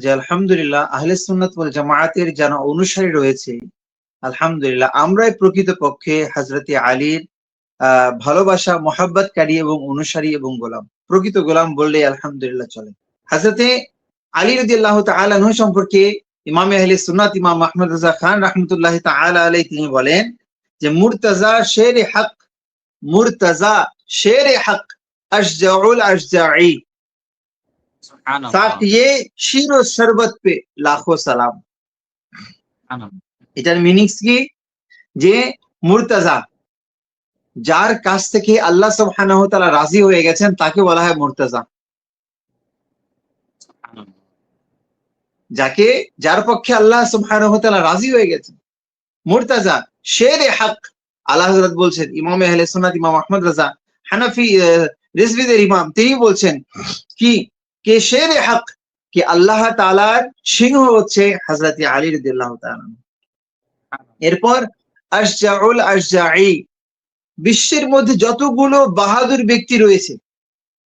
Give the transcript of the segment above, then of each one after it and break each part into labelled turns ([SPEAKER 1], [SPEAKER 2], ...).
[SPEAKER 1] যে আলহামদুলিল্লাহ আহলে সুন্নাত ওয়াল জামায়াতের যারা অনুসারী রয়েছে, আলহামদুলিল্লাহ আমরাই প্রকৃতপক্ষে হযরতে আলীর ভালোবাসা মহাব্বতকারী এবং অনুসারী এবং গোলাম। প্রকৃত গোলাম বললে আলহামদুলিল্লাহ চলে। হযরতে আলী রাদিয়াল্লাহু তাআলা আনহু সম্পর্কে ইমামে আহলে সুন্নাত ইমাম আহমদ রাজা খান রাহমাতুল্লাহি তাআলা আলাইহি তিনি বলেন যে মুরতাজা শেরে হক, মুরতাজা শেরে হক আশজাউল আশজাই সাকিয়ে শির ও শরবত পে লাখো সালাম। এটার মিনিংস কি? যে মুরতাজা, যার কাছ থেকে আল্লাহ সুবহানাহু ওয়া তাআলা রাজি হয়ে গেছেন তাকে বলা হয় মুরতাজা। যার পক্ষে আল্লাহ সুবহানাহু ওয়া তাআলা রাজি হয়ে গেছেন, মুরতাজা শেরে হক। আল্লাহ হযরত বলছেন, ইমাম আহলে সুন্নাত ইমাম আহমদ রাজা হানাফি রিজভিদের ইমাম, তিনি বলছেন কি কে শেরে হক, কি আল্লাহ তাআলার সিংহ হচ্ছে হযরত আলী রাদিয়াল্লাহু তাআলা। এরপর আশজাউল আশজাই, বিশ্বের মধ্যে যতগুলো বাহাদুর ব্যক্তি রয়েছে,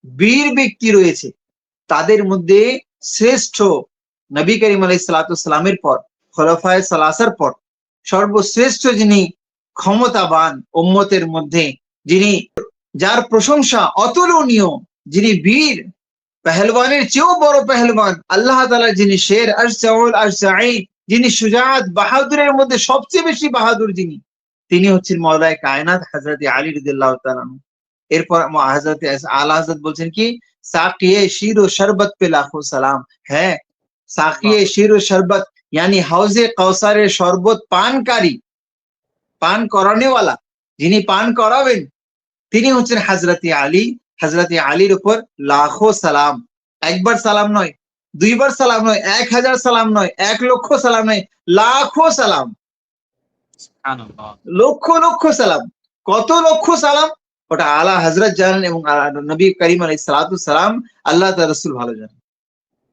[SPEAKER 1] বীর ব্যক্তি রয়েছে, তাদের মধ্যে শ্রেষ্ঠ নবী করিম আলাইহিস সালাতু ওয়াস সালামের পর, খোলাফায়ে সালাসার পর সর্বশ্রেষ্ঠ যিনি ক্ষমতাবান উম্মতের মধ্যে, যিনি যার প্রশংসা অতুলনীয়, যিনি বীর পেহেলওয়ানের চেয়েও বড় পেহেলওয়ান, আল্লাহ তাআলা যিনি শের আশজাউল আশজাই, যিনি সুজাত বাহাদুরের মধ্যে সবচেয়ে বেশি বাহাদুর, তিনি হচ্ছেন মাওলায়ে কায়নাত হযরত আলী রাদিয়াল্লাহু তাআলা। এরপর হযরত আলা হযরত বলছেন কি সাকিয়ে শির ও শরবত পে লাখো সালাম। হ্যাঁ, সাকিয়ে শির ও শরবত यानी হাউজে কাউসারের শরবত পানকারী, পান করানেওয়ালা, যিনি পান করাবেন তিনি হচ্ছেন হযরত আলী। হযরত আলীর উপর লাখো সালাম। একবার সালাম নয়, দুইবার সালাম নয়, 1000 সালাম নয়, 1 লক্ষ সালাম নয়, লাখো সালাম, লক্ষ লক্ষ সালাম। কত লক্ষ সালাম ওটা আলা হযরত জানেন এবং নবী করিম আলাইহিস সালাতু ওয়াস সালাম, আল্লাহ তাআলা রাসূল ভালো জানেন।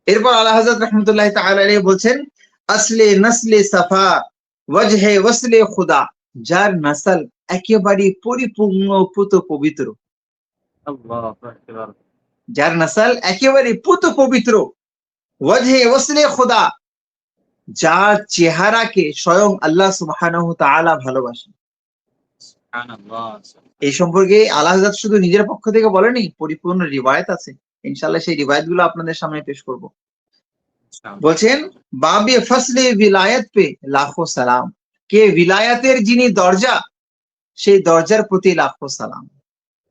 [SPEAKER 1] এরপর আলা হযরত রাহমাতুল্লাহি তাআলা আলাইহি বলছেন আসলে নসলে সাফা ওয়াজহে ওয়াসলে খুদা, যার নসল একেবারে পরিপূর্ণ পুত পবিত্র, যার নসল একেবারে পুত পবিত্র, ওয়াজহে ওয়াসলে খুদা, যার চেহারাকে স্বয়ং আল্লাহ সুবহানাহু ওয়া তাআলা ভালোবাসেন। এই সম্পর্কে আলা হযরত শুধু নিজের পক্ষ থেকে বলেনি, পরিপূর্ণ রিওয়ায়াত আছে। ইনশাআল্লাহ সেই রিওয়ায়াতগুলো আপনাদের সামনে পেশ করব। বলছেন বাবে ফসলে বিলায়াত পে লাখো সালাম, কে বিলায়াতের যিনি দরজা, সেই দরজার প্রতি লাখো সালাম।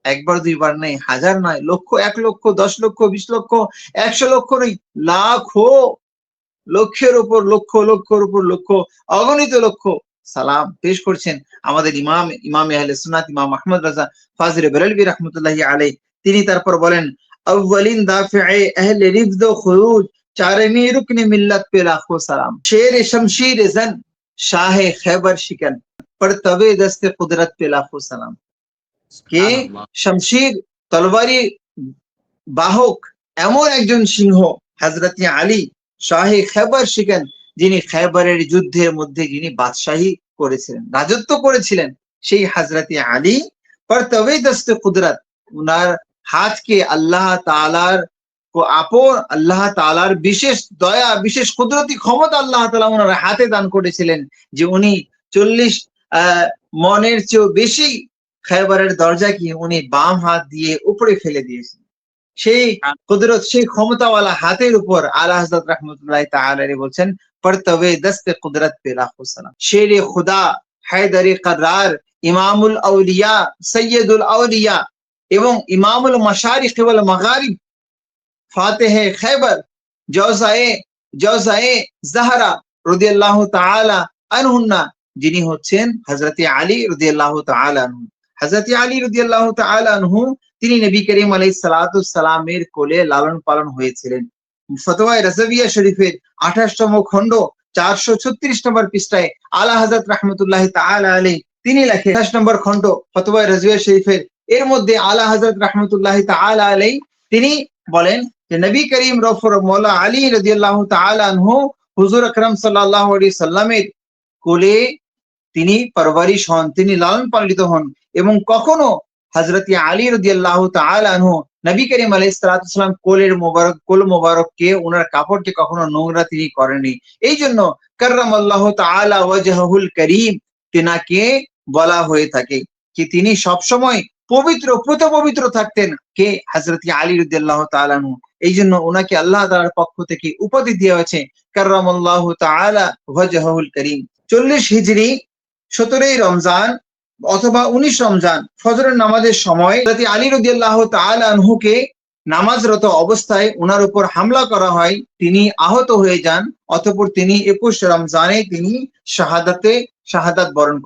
[SPEAKER 1] একবার দুইবার নেই, হাজার নয়, লক্ষ, 1 লক্ষ, 10 লক্ষ, 20 লক্ষ, 100 লক্ষ নয়, লাখো, লক্ষের উপর লক্ষ, লক্ষের উপর লক্ষ, অগণিত লক্ষ সালাম পেশ করছেন আমাদের ইমাম আহলে সুন্নাত ইমাম আহমদ রাজা ফাজিল বেরেলভী রাহমাতুল্লাহি আলাইহি। তিনি তারপর বলেন আউয়ালিন দাফি'ে আহলে রিফদ ও খুরুজ চারমি রুকনে মিল্লাত পে লাখো সালাম, শের শমশীর জন শাহে খৈবর শিকন পর তবে দস্তে কুদরত পে লাখো সালাম। কে শমশীর তলবারি বাহক এমন একজন সিংহ হযরত আলী শাহে খৈবর শিকন, যিনি খৈবরের যুদ্ধের মধ্যে যিনি বাদশাহী করেছিলেন, রাজত্ব করেছিলেন, সেই হযরত আলী পর তবে দস্তে কুদরত, উনার হাতকে আল্লাহ তাআলার আপন আল্লাহ তাআলার বিশেষ দয়া, বিশেষ কুদরতি ক্ষমতা আল্লাহ তাআলা ওনার হাতে দান করেছিলেন, যে উনি 40 মনের চেয়েও বেশি খৈবরের দরজাকে উনি বাম হাত দিয়ে উপরে ফেলে দিয়েছেন। সেই কুদরত, সেই ক্ষমতাওয়ালা হাতের উপর আলা হযরত রাহমাতুল্লাহি তাআলা আলাইহি বলছেন পর তবে দস্তে কুদরত পে লাখো সালাম। শেরে খুদা হায়দারে করার ইমামুল আউলিয়া সৈয়দুল আউলিয়া এবং ইমামুল মাশারিক ওয়াল মাগারিব ফাতেহে খৈবর জওজায়ে জাহরা রাদিয়াল্লাহু তাআলা আনহুন্না, যিনি হচ্ছেন হযরত আলী রাদিয়াল্লাহু তাআলা আনহু। হযরত আলী রাদিয়াল্লাহু তাআলা আনহু তিনি নবী করিম আলাইহিস সালাতু ওয়াস সালামের কোলে লালন পালন হয়েছিলেন। ফতোয়ায়ে রাজাবিয়া শরীফের 28তম খণ্ড 436 নম্বর পৃষ্ঠায় আলা হযরত রাহমাতুল্লাহি তাআলা আলাইহি তিনি লেখেন, 28 নম্বর খণ্ড ফতোয়ায়ে রাজাবিয়া শরীফের, এর মধ্যে আলা হযরত রাহমাতুল্লাহি তাআলা আলাইহি তিনি বলেন যে নবী করিম রফর মওলা আলী রাদিয়াল্লাহু তাআলা আনহু হুজুর আকরাম সাল্লাল্লাহু আলাইহি সাল্লামের কোলে তিনি পরওয়ারিশ হন, তিনি লালন পালিত হন, এবং কখনো হযরত আলী রাদিয়াল্লাহু তাআলা আনহু নবী করিম আলাইহিস সালাম কোল মোবারককে ওনার কাপড়কে কখনো নোংরা তিনি করেননি। এই জন্য কাররামাল্লাহু তাআলা ওয়াজহুল করিম তিনাকে বলা হয়ে থাকে কি তিনি সবসময় পবিত্র পবিত্র থাকতেন। কে? হযরত আলী রাদিয়াল্লাহু তাআলা আনহু। এই জন্য ওনাকে আল্লাহ তাআলার পক্ষ থেকে উপাধি দেওয়া হয়েছে কাররামাল্লাহু তাআলা ওয়াজহুল করিম। 40 হিজরি 17ই রমজান অথবা 19 রমজান ফজরের নামাজের সময় হযরত আলী রাদিয়াল্লাহু তাআলা আনহুকে নামাজরত অবস্থায় ওনার উপর হামলা করা হয়, তিনি আহত হয়ে যান। অতঃপর তিনি 21 রমজানে তিনি শাহাদাত বরণ করেন।